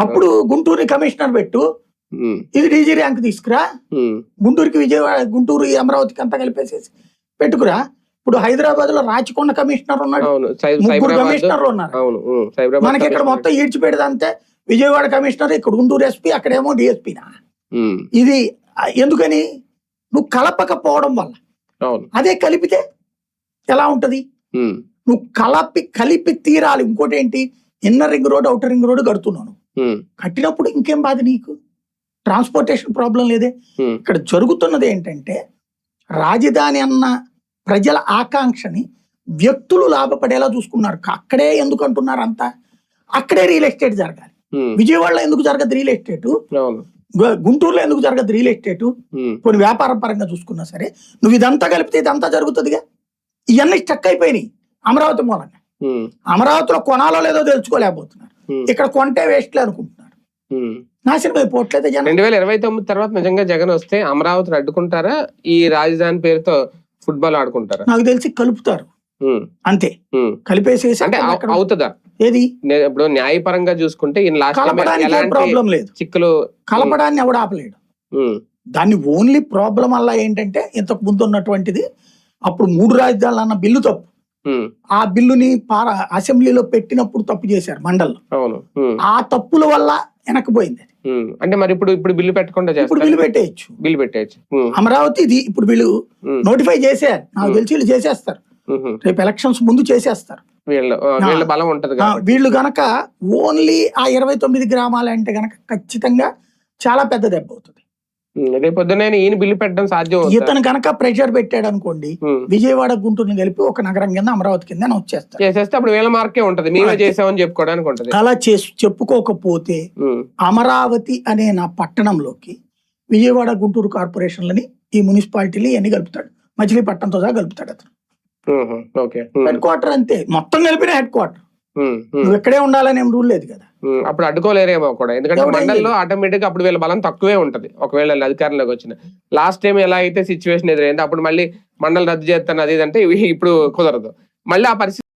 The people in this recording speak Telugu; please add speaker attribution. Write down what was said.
Speaker 1: అప్పుడు గుంటూరు కమిషనర్ పెట్టు, ఇది డీజీ ర్యాంక్ తీసుకురా, గుంటూరుకి విజయవాడ, గుంటూరు అమరావతికి అంతా కలిపేసేసి పెట్టుకురా. ఇప్పుడు హైదరాబాద్ లో రాచకొండ కమిషనర్ ఉన్నాడు, ముగ్గురు కమిషనర్లు ఉన్నారు. మనకి ఇక్కడ మొత్తం ఈడ్చిపెడదంతే విజయవాడ కమిషనర్, ఇక్కడ గుంటూరు ఎస్పీ, అక్కడేమో డిఎస్పీనా. ఇది ఎందుకని? నువ్వు కలపకపోవడం వల్ల. అదే కలిపితే ఎలా ఉంటది? నువ్వు కలిపి తీరాలి. ఇంకోటి ఏంటి, inner ring road, outer ring road కడుతున్నాను, కట్టినప్పుడు ఇంకేం బాధ నీకు? ట్రాన్స్పోర్టేషన్ ప్రాబ్లం లేదే. ఇక్కడ జరుగుతున్నది ఏంటంటే, రాజధాని అన్న ప్రజల ఆకాంక్షని వ్యక్తులు లాభపడేలా చూసుకున్నారు. అక్కడే ఎందుకు అంటున్నారు అంతా? అక్కడే రియల్ ఎస్టేట్ జరగాలి. విజయవాడలో ఎందుకు జరగదు రియల్ ఎస్టేట్? గుంటూరులో ఎందుకు జరగదు రియల్ ఎస్టేట్? కొన్ని వ్యాపార పరంగా చూసుకున్నా సరే, నువ్వు ఇదంతా కలిపితే ఇదంతా జరుగుతుందిగా. ఇవన్నీ స్టక్ అయిపోయినాయి అమరావతి మూలంగా. అమరావతిలో కొనాలో లేదో తెలుసుకోలేకపోతున్నారు, ఇక్కడ కొంటే వేస్ట్లే అనుకుంటున్నారు. నాశనం అయిపోవట్లేదు.
Speaker 2: 2029 తర్వాత నిజంగా జగన్ వస్తే అమరావతిని అడ్డుకుంటారా, ఈ రాజధాని పేరుతో ఫుట్బాల్ ఆడుకుంటారా?
Speaker 1: నాకు తెలిసి కలుపుతారు అంతే, కలిపేసేసి.
Speaker 2: అంటే అవుతుందా?
Speaker 1: ఏది
Speaker 2: ఇప్పుడు న్యాయపరంగా చూసుకుంటే
Speaker 1: ప్రాబ్లం లేదు,
Speaker 2: చిక్కులు
Speaker 1: కలపడాన్ని ఎవడు ఆపలేడు. దాన్ని ఓన్లీ ప్రాబ్లం వల్ల ఏంటంటే, ఇంతకు ముందు ఉన్నటువంటిది అప్పుడు 3 రాజధానులు అన్న బిల్లు తప్పు. ఆ బిల్లుని అసెంబ్లీలో పెట్టినప్పుడు తప్పు చేశారు మండల్లో. ఆ తప్పుల వల్ల వెనక్కిపోయింది.
Speaker 2: అంటే మరి ఇప్పుడు బిల్లు పెట్టకుండా
Speaker 1: ఇప్పుడు బిల్లు పెట్టేయచ్చు. అమరావతి ఇది ఇప్పుడు వీళ్ళు నోటిఫై చేసేయాలి. నాకు తెలిసి వీళ్ళు చేసేస్తారు, రేపు ఎలక్షన్స్ ముందు చేసేస్తారు.
Speaker 2: బలం ఉంటది.
Speaker 1: వీళ్ళు గనక ఓన్లీ ఆ 29 గ్రామాలు అంటే గనక ఖచ్చితంగా చాలా పెద్ద దెబ్బ అవుతుంది.
Speaker 2: రేపొద్దున ఈయన బిల్లు పెట్టడం సాధ్యం.
Speaker 1: ఇతను కనుక ప్రెషర్ పెట్టాడు అనుకోండి, విజయవాడ గుంటూరుని కలిపి ఒక నగరం కింద అమరావతి కింద
Speaker 2: చేసేస్తే అప్పుడు వీళ్ళ మార్కే ఉంటది, మేమే చేసామని చెప్పుకోవడానికి ఉంటది.
Speaker 1: అలా చెప్పుకోకపోతే అమరావతి అనే నా పట్టణంలోకి విజయవాడ గుంటూరు కార్పొరేషన్లని, ఈ మున్సిపాలిటీలు ఇవన్నీ కలుపుతాడు, మచిలీపట్నంతో సహా కలుపుతాడు అతను. హెడ్ క్వార్టర్ అంతే, మొత్తం కలిపిన హెడ్ క్వార్టర్. నువ్వు ఎక్కడే ఉండాలని ఏం రూల్ లేదు కదా.
Speaker 2: అప్పుడు అడ్డుకోలేరేమో కూడా, ఎందుకంటే మండలంలో ఆటోమేటిక్ అప్పుడు వీళ్ళ బలం తక్కువే ఉంటది. ఒకవేళ అధికారంలోకి వచ్చిన లాస్ట్ టైం ఎలా అయితే సిచ్యువేషన్ ఎదురైంది, అప్పుడు మళ్ళీ మండలం రద్దు చేస్తాను అది అంటే ఇప్పుడు కుదరదు. మళ్ళీ ఆ పరిస్థితి